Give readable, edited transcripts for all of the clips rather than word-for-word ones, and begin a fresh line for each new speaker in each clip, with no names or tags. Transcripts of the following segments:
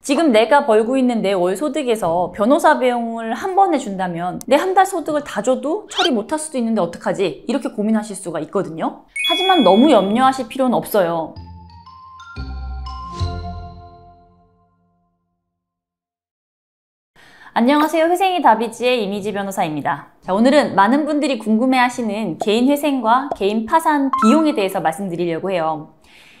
지금 내가 벌고 있는 내 월 소득에서 변호사 비용을 한 번에 준다면 내 한 달 소득을 다 줘도 처리 못할 수도 있는데 어떡하지? 이렇게 고민하실 수가 있거든요. 하지만 너무 염려하실 필요는 없어요. 안녕하세요. 회생이 다비지의 이미지 변호사입니다. 오늘은 많은 분들이 궁금해하시는 개인회생과 개인 파산 비용에 대해서 말씀드리려고 해요.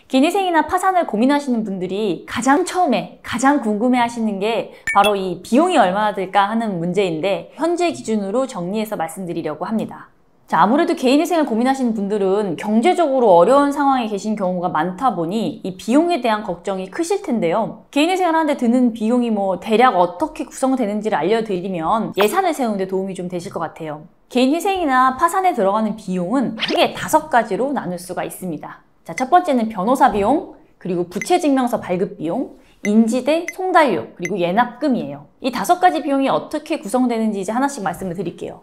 개인회생이나 파산을 고민하시는 분들이 가장 처음에 가장 궁금해하시는 게 바로 이 비용이 얼마나 들까 하는 문제인데, 현재 기준으로 정리해서 말씀드리려고 합니다. 자, 아무래도 개인회생을 고민하시는 분들은 경제적으로 어려운 상황에 계신 경우가 많다 보니 이 비용에 대한 걱정이 크실 텐데요. 개인회생을 하는데 드는 비용이 대략 어떻게 구성되는지를 알려드리면 예산을 세우는 데 도움이 좀 되실 것 같아요. 개인회생이나 파산에 들어가는 비용은 크게 5가지로 나눌 수가 있습니다. 자, 첫 번째는 변호사 비용, 그리고 부채증명서 발급 비용, 인지대, 송달료, 그리고 예납금이에요. 이 5가지 비용이 어떻게 구성되는지 이제 하나씩 말씀을 드릴게요.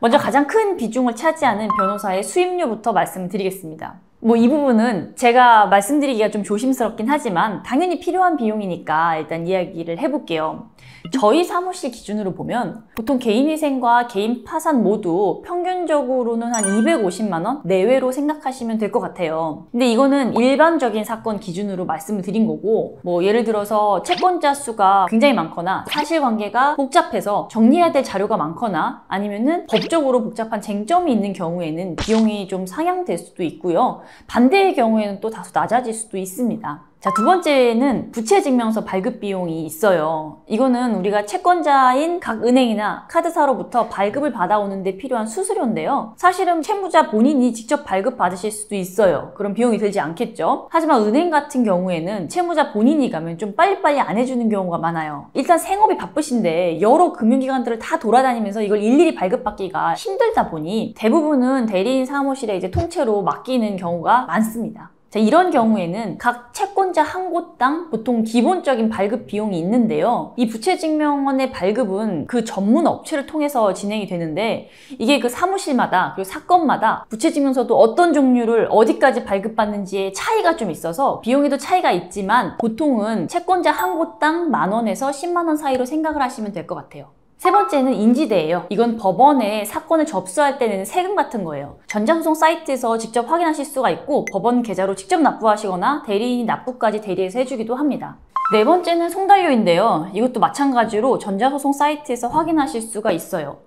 먼저 가장 큰 비중을 차지하는 변호사의 수임료부터 말씀을 드리겠습니다. 이 부분은 제가 말씀드리기가 좀 조심스럽긴 하지만 당연히 필요한 비용이니까 일단 이야기를 해볼게요. 저희 사무실 기준으로 보면 보통 개인회생과 개인 파산 모두 평균적으로는 한 250만 원 내외로 생각하시면 될 것 같아요. 근데 이거는 일반적인 사건 기준으로 말씀을 드린 거고, 예를 들어서 채권자 수가 굉장히 많거나 사실관계가 복잡해서 정리해야 될 자료가 많거나 아니면은 법적으로 복잡한 쟁점이 있는 경우에는 비용이 좀 상향될 수도 있고요. 반대의 경우에는 또 다소 낮아질 수도 있습니다. 자, 두 번째는 부채증명서 발급 비용이 있어요. 이거는 우리가 채권자인 각 은행이나 카드사로부터 발급을 받아오는 데 필요한 수수료인데요. 사실은 채무자 본인이 직접 발급 받으실 수도 있어요. 그럼 비용이 들지 않겠죠. 하지만 은행 같은 경우에는 채무자 본인이 가면 좀 빨리빨리 안 해주는 경우가 많아요. 일단 생업이 바쁘신데 여러 금융기관들을 다 돌아다니면서 이걸 일일이 발급받기가 힘들다 보니 대부분은 대리인 사무실에 이제 통째로 맡기는 경우가 많습니다. 자, 이런 경우에는 각 채권자 한 곳당 보통 기본적인 발급 비용이 있는데요. 이 부채증명원의 발급은 그 전문 업체를 통해서 진행이 되는데, 이게 그 사무실마다 그리고 사건마다 부채증명서도 어떤 종류를 어디까지 발급받는지에 차이가 좀 있어서 비용에도 차이가 있지만 보통은 채권자 한 곳당 10,000원에서 10만 원 사이로 생각을 하시면 될 것 같아요. 세 번째는 인지대예요. 이건 법원에 사건을 접수할 때 내는 세금 같은 거예요. 전자소송 사이트에서 직접 확인하실 수가 있고 법원 계좌로 직접 납부하시거나 대리인이 납부까지 대리해서 해주기도 합니다. 네 번째는 송달료인데요. 이것도 마찬가지로 전자소송 사이트에서 확인하실 수가 있어요.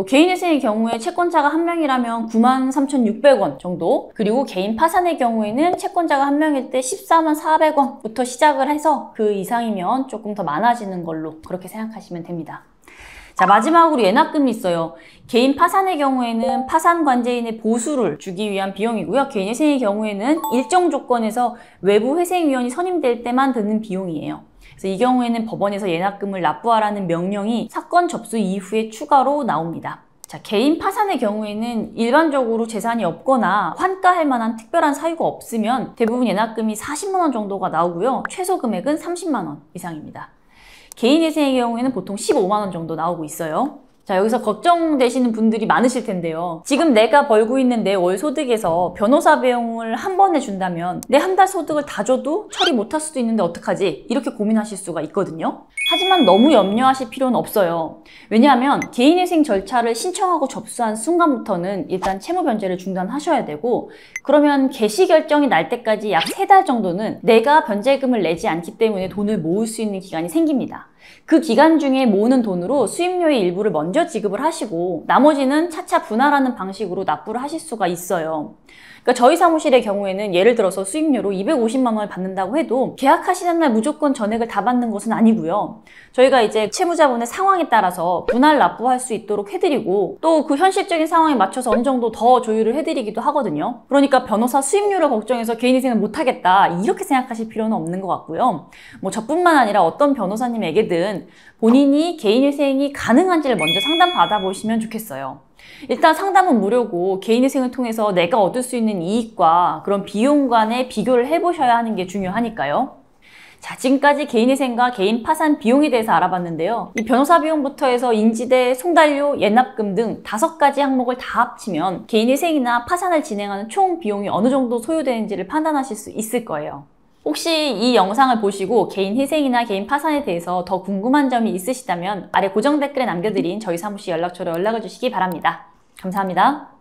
개인회생의 경우에 채권자가 1명이라면 93,600원 정도, 그리고 개인 파산의 경우에는 채권자가 1명일 때 144,400원부터 시작을 해서 그 이상이면 조금 더 많아지는 걸로 그렇게 생각하시면 됩니다. 자, 마지막으로 예납금이 있어요. 개인 파산의 경우에는 파산 관제인의 보수를 주기 위한 비용이고요. 개인회생의 경우에는 일정 조건에서 외부 회생위원이 선임될 때만 드는 비용이에요. 그래서 이 경우에는 법원에서 예납금을 납부하라는 명령이 사건 접수 이후에 추가로 나옵니다. 자, 개인 파산의 경우에는 일반적으로 재산이 없거나 환가할 만한 특별한 사유가 없으면 대부분 예납금이 40만 원 정도가 나오고요. 최소 금액은 30만 원 이상입니다. 개인회생의 경우에는 보통 15만 원 정도 나오고 있어요. 자, 여기서 걱정되시는 분들이 많으실 텐데요. 지금 내가 벌고 있는 내 월 소득에서 변호사 비용을 한 번에 준다면 내 한 달 소득을 다 줘도 처리 못할 수도 있는데 어떡하지? 이렇게 고민하실 수가 있거든요. 하지만 너무 염려하실 필요는 없어요. 왜냐하면 개인회생 절차를 신청하고 접수한 순간부터는 일단 채무 변제를 중단하셔야 되고, 그러면 개시 결정이 날 때까지 약 3달 정도는 내가 변제금을 내지 않기 때문에 돈을 모을 수 있는 기간이 생깁니다. 그 기간 중에 모으는 돈으로 수임료의 일부를 먼저 지급을 하시고 나머지는 차차 분할하는 방식으로 납부를 하실 수가 있어요. 그러니까 저희 사무실의 경우에는 예를 들어서 수임료로 250만 원을 받는다고 해도 계약하시는 날 무조건 전액을 다 받는 것은 아니고요. 저희가 이제 채무자분의 상황에 따라서 분할 납부할 수 있도록 해드리고 또 그 현실적인 상황에 맞춰서 어느 정도 더 조율을 해드리기도 하거든요. 그러니까 변호사 수임료를 걱정해서 개인회생을 못하겠다 이렇게 생각하실 필요는 없는 것 같고요. 저뿐만 아니라 어떤 변호사님에게든 본인이 개인회생이 가능한지를 먼저 상담 받아보시면 좋겠어요. 일단 상담은 무료고 개인회생을 통해서 내가 얻을 수 있는 이익과 그런 비용 간의 비교를 해보셔야 하는 게 중요하니까요. 자, 지금까지 개인회생과 개인 파산 비용에 대해서 알아봤는데요. 이 변호사 비용부터 해서 인지대, 송달료, 예납금 등 5가지 항목을 다 합치면 개인회생이나 파산을 진행하는 총 비용이 어느 정도 소요되는지를 판단하실 수 있을 거예요. 혹시 이 영상을 보시고 개인 회생이나 개인 파산에 대해서 더 궁금한 점이 있으시다면 아래 고정 댓글에 남겨드린 저희 사무실 연락처로 연락을 주시기 바랍니다. 감사합니다.